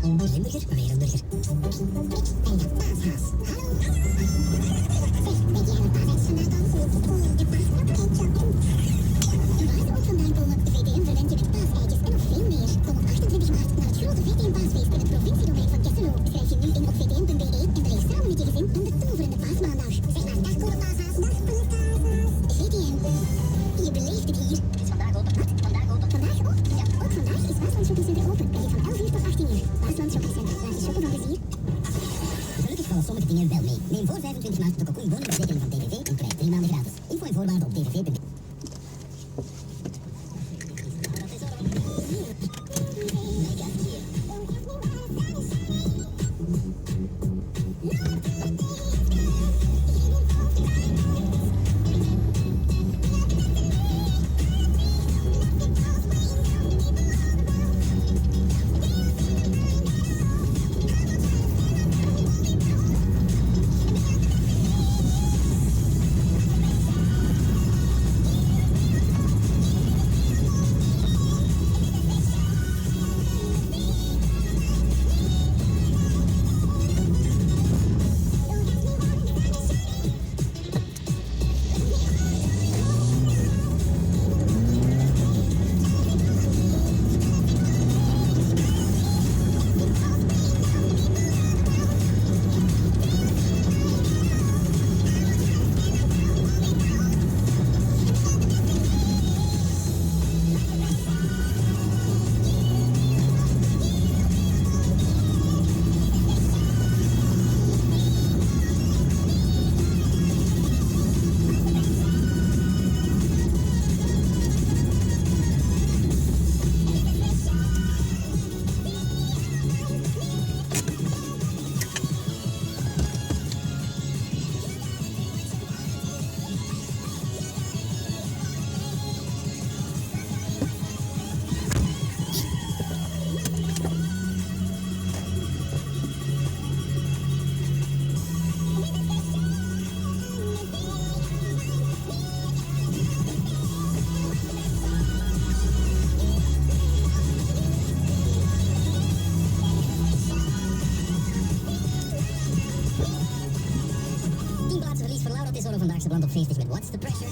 Limburger, wereldburger. En de paashaas. Hallo. Zeg, weet jij wat paashaas vandaag dan? De paasknop en waar ze ook vandaan komen, VTM verwendt je met paaseitjes en nog veel meer. Kom op 28 maart naar het grote VTM paasfeest in het provinciedomein van Kesselo. Schrijf je nu in op vtm.be en beleef samen met je gezin aan de toverende paasmaandag. Zeg maar, dag koele paashaas, dag koele paashaas. VTM, je beleeft het hier. Het is vandaag open. Wat? Vandaag open. Vandaag ook? Ja, ook vandaag is Waasland Shoppingcenter open. En zit van 11 uur tot 18 uur. Waasland Shoppingcenter, laat je shoppen van plezier. Gelukkig vallen sommige dingen wel mee. Neem voor 25 maart de Cocoon woningverzekering van TVV en krijg 3 maanden gratis. Info en voorwaarden op tvv.be. Vandaag ze brand op 40 met What's the Pressure?